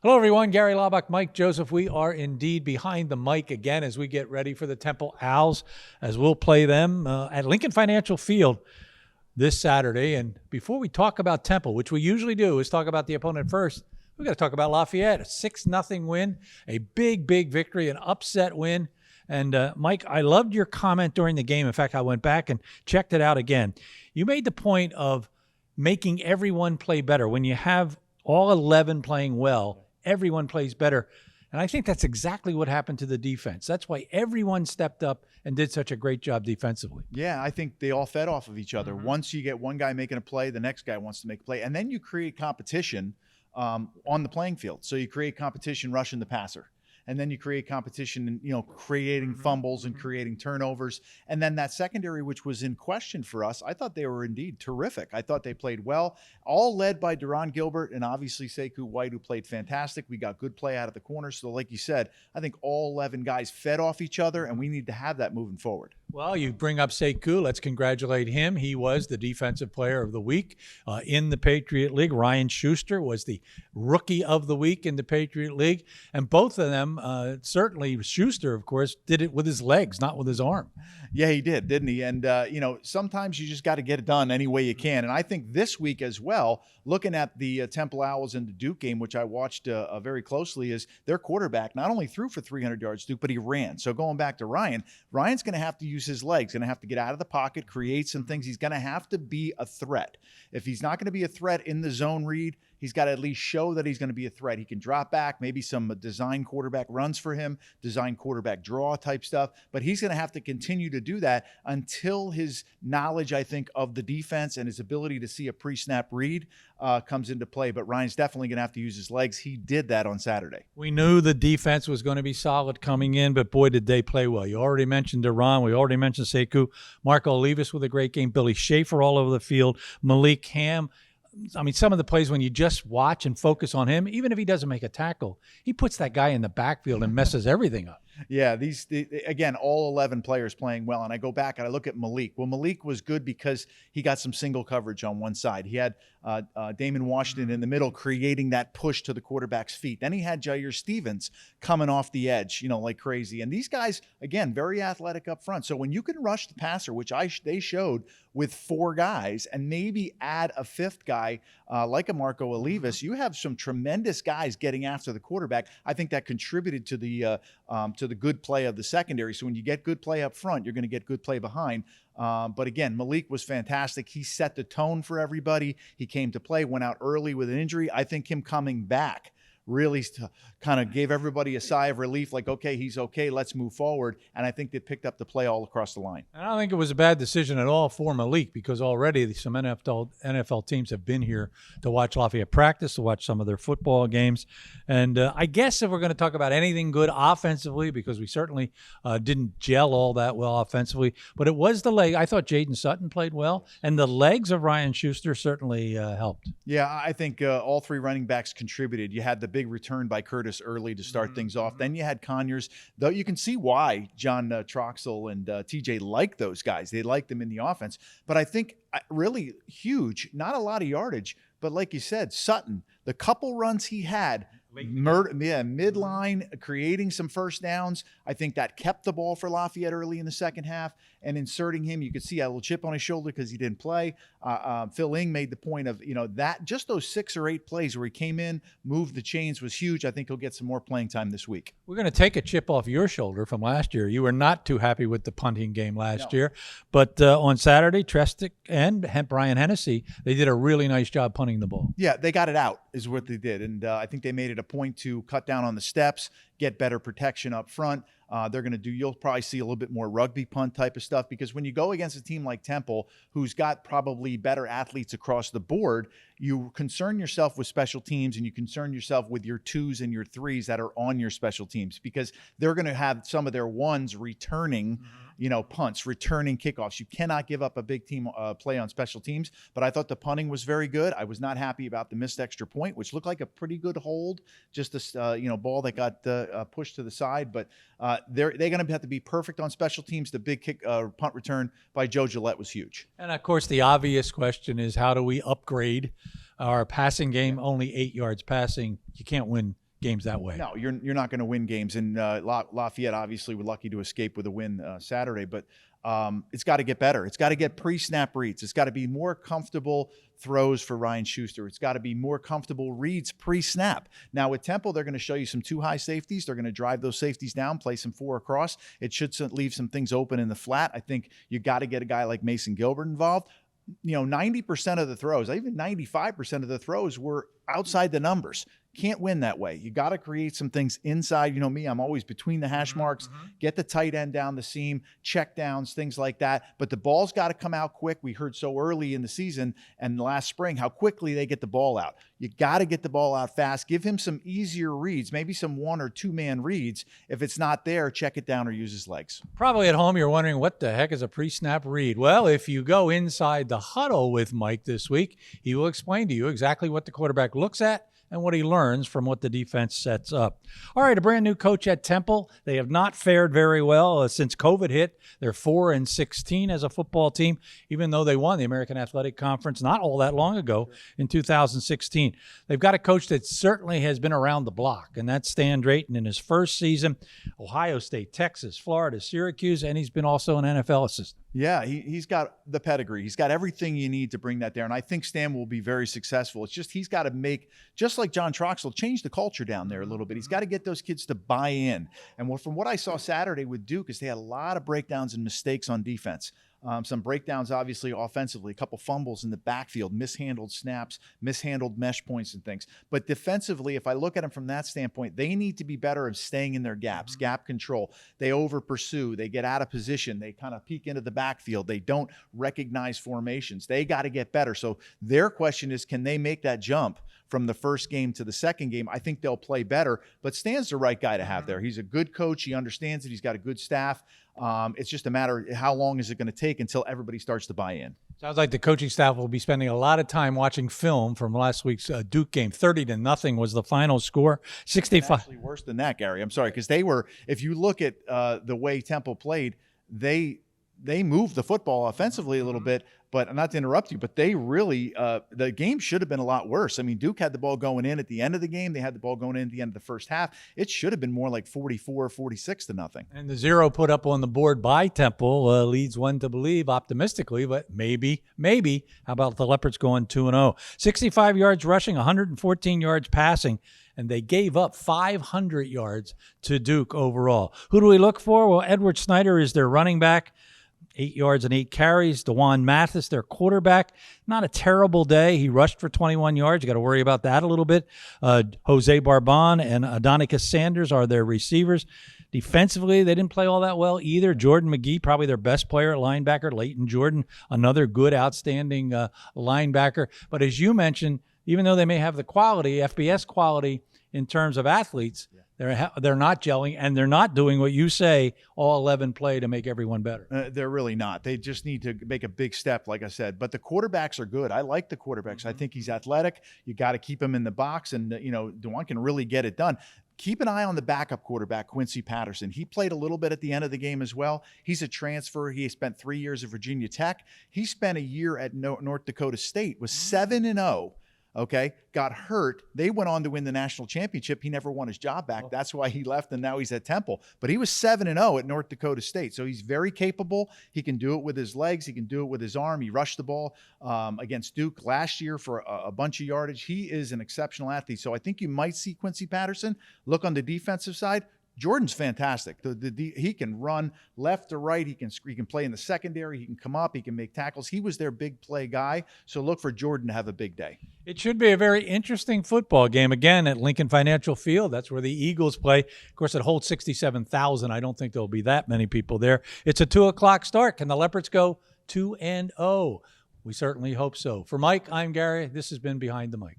Hello, everyone. Gary Laubach, Mike Joseph. We are indeed behind the mic again as we get ready for the Temple Owls, as we'll play them at Lincoln Financial Field this Saturday. And before we talk about Temple, which we usually do, is talk about the opponent first, we've got to talk about Lafayette. A 6-0 win, a big victory, an upset win. And, Mike, I loved your comment during the game. In fact, I went back and checked it out again. You made the point of making everyone play better. When you have all 11 playing well, everyone plays better. And I think that's exactly what happened to the defense. That's why everyone stepped up and did such a great job defensively. Yeah, I think they all fed off of each other. Once you get one guy making a play, the next guy wants to make a play. And then you create competition on the playing field. So you create competition rushing the passer. And then you create competition in, creating fumbles and creating turnovers. And then that secondary, which was in question for us, I thought they were indeed terrific. I thought they played well, all led by Deron Gilbert and obviously Sekou White, who played fantastic. We got good play out of the corner. So like you said, I think all 11 guys fed off each other, and we need to have that moving forward. Well, you bring up Sekou. Let's congratulate him. He was the Defensive Player of the Week in the Patriot League. Ryan Schuster was the Rookie of the Week in the Patriot League. And both of them, certainly Schuster, of course, did it with his legs, not with his arm. Yeah, he did, didn't he? And, sometimes you just got to get it done any way you can. And I think this week as well, looking at the Temple Owls and the Duke game, which I watched very closely, is their quarterback not only threw for 300 yards, Duke, but he ran. So going back to Ryan's going to have to use his legs, going to have to get out of the pocket, create some things. He's going to have to be a threat. If he's not going to be a threat in the zone read, he's got to at least show that he's going to be a threat. He can drop back, maybe some design quarterback runs for him, design quarterback draw type stuff, but he's going to have to continue to do that until his knowledge, I think, of the defense and his ability to see a pre-snap read comes into play. But Ryan's definitely going to have to use his legs. He did that on Saturday. We knew the defense was going to be solid coming in, but boy, did they play well. You already mentioned Deron. We already mentioned Sekou. Marco Olivas with a great game. Billy Schaefer all over the field. Malik Ham. I mean, some of the plays when you just watch and focus on him, even if he doesn't make a tackle, he puts that guy in the backfield and messes everything up. Yeah, again, all 11 players playing well. And I go back and I look at Malik. Well, Malik was good because he got some single coverage on one side. He had Damon Washington in the middle creating that push to the quarterback's feet. Then he had Jair Stevens coming off the edge, like crazy. And these guys, again, very athletic up front. So when you can rush the passer, which they showed with 4 guys, and maybe add a 5th guy like a Marco Olivas, you have some tremendous guys getting after the quarterback. I think that contributed to the good play of the secondary. So when you get good play up front, you're going to get good play behind. But again, Malik was fantastic. He set the tone for everybody. He came to play, went out early with an injury. I think him coming back really kind of gave everybody a sigh of relief, like, okay, he's okay, let's move forward. And I think they picked up the play all across the line. I don't think it was a bad decision at all for Malik, because already some NFL teams have been here to watch Lafayette practice, to watch some of their football games. And I guess if we're going to talk about anything good offensively, because we certainly didn't gel all that well offensively, but it was the leg. I thought Jaden Sutton played well, and the legs of Ryan Schuster certainly helped. Yeah, I think all 3 running backs contributed. You had the big return by Curtis early to start things off. Then you had Conyers, though you can see why John Troxell and TJ like those guys. They like them in the offense. But I think really huge, not a lot of yardage, but like you said, Sutton, the couple runs he had, midline, creating some first downs. I think that kept the ball for Lafayette early in the second half, and inserting him, you could see a little chip on his shoulder because he didn't play. Phil Ing made the point of, that just those 6 or 8 plays where he came in, moved the chains was huge. I think he'll get some more playing time this week. We're going to take a chip off your shoulder from last year. You were not too happy with the punting game last year, but on Saturday, Trestick and Brian Hennessy, they did a really nice job punting the ball. Yeah, they got it out is what they did. And I think they made it a point to cut down on the steps, get better protection up front. They're going to you'll probably see a little bit more rugby punt type of stuff, because when you go against a team like Temple, who's got probably better athletes across the board, you concern yourself with special teams, and you concern yourself with your 2s and your 3s that are on your special teams, because they're going to have some of their 1s returning punts, returning kickoffs. You cannot give up a big team play on special teams. But I thought the punting was very good. I was not happy about the missed extra point, which looked like a pretty good hold, just this ball that got pushed to the side. But they're going to have to be perfect on special teams. The big punt return by Joe Gillette was huge. And of course, the obvious question is, how do we upgrade our passing game? Only 8 yards passing. You can't win games that way. No, you're not going to win games. And Lafayette obviously were lucky to escape with a win Saturday, but it's got to get better. It's got to get pre-snap reads. It's got to be more comfortable throws for Ryan Schuster. It's got to be more comfortable reads pre-snap. Now with Temple, they're going to show you some 2 high safeties. They're going to drive those safeties down, play some 4 across. It should leave some things open in the flat. I think you got to get a guy like Mason Gilbert involved. 90% of the throws, even 95% of the throws were outside the numbers. Can't win that way. You got to create some things inside. You know me, I'm always between the hash marks, get the tight end down the seam, check downs, things like that. But the ball's got to come out quick. We heard so early in the season and last spring how quickly they get the ball out. You got to get the ball out fast. Give him some easier reads, maybe some 1 or 2 man reads. If it's not there, check it down or use his legs. Probably at home you're wondering, what the heck is a pre-snap read? Well, if you go inside the huddle with Mike this week, he will explain to you exactly what the quarterback looks at and what he learns from what the defense sets up. All right, a brand new coach at Temple. They have not fared very well since COVID hit. They're 4-16 as a football team, even though they won the American Athletic Conference not all that long ago in 2016. They've got a coach that certainly has been around the block, and that's Stan Drayton in his first season. Ohio State, Texas, Florida, Syracuse, and he's been also an NFL assistant. Yeah, he's got the pedigree. He's got everything you need to bring that there. And I think Stan will be very successful. It's just he's got to make, just like John Troxel, change the culture down there a little bit. He's got to get those kids to buy in. And from what I saw Saturday with Duke is they had a lot of breakdowns and mistakes on defense. Some breakdowns, obviously, offensively, a couple fumbles in the backfield, mishandled snaps, mishandled mesh points and things. But defensively, if I look at them from that standpoint, they need to be better at staying in their gaps, gap control. They over pursue. They get out of position. They kind of peek into the backfield. They don't recognize formations. They got to get better. So their question is, can they make that jump from the first game to the second game? I think they'll play better, but Stan's the right guy to have there. He's a good coach. He understands it. He's got a good staff. It's just a matter of how long is it going to take until everybody starts to buy in. Sounds like the coaching staff will be spending a lot of time watching film from last week's Duke game. 30-0 was the final score. 65. Actually worse than that, Gary. I'm sorry, because they were, if you look at the way Temple played, they moved the football offensively a little bit, but not to interrupt you, but they really, the game should have been a lot worse. I mean, Duke had the ball going in at the end of the game. They had the ball going in at the end of the first half. It should have been more like 44-46-0. And the 0 put up on the board by Temple leads one to believe optimistically, but maybe. How about the Leopards going 2-0? 65 yards rushing, 114 yards passing, and they gave up 500 yards to Duke overall. Who do we look for? Well, Edward Snyder is their running back. 8 yards and 8 carries. DeJuan Mathis, their quarterback, not a terrible day. He rushed for 21 yards. You got to worry about that a little bit. Jose Barbon and Adonicus Sanders are their receivers. Defensively, they didn't play all that well either. Jordan McGee, probably their best player at linebacker. Leighton Jordan, another good, outstanding linebacker. But as you mentioned, even though they may have the quality, FBS quality in terms of athletes, they're not gelling, and they're not doing what you say, all 11 play to make everyone better. They're really not. They just need to make a big step, like I said. But the quarterbacks are good. I like the quarterbacks. I think he's athletic. You got to keep him in the box, and DeJuan can really get it done. Keep an eye on the backup quarterback, Quincy Patterson. He played a little bit at the end of the game as well. He's a transfer. He spent 3 years at Virginia Tech. He spent a year at North Dakota State, was 7-0. Okay, got hurt. They went on to win the national championship. He never won his job back. That's why he left, and now he's at Temple. But he was 7-0 at North Dakota State. So he's very capable. He can do it with his legs. He can do it with his arm. He rushed the ball against Duke last year for a bunch of yardage. He is an exceptional athlete. So I think you might see Quincy Patterson look on the defensive side. Jordan's fantastic. He can run left to right. He can play in the secondary. He can come up. He can make tackles. He was their big play guy. So look for Jordan to have a big day. It should be a very interesting football game. Again, at Lincoln Financial Field, that's where the Eagles play. Of course, it holds 67,000. I don't think there'll be that many people there. It's a 2 o'clock start. Can the Leopards go 2-0? We certainly hope so. For Mike, I'm Gary. This has been Behind the Mic.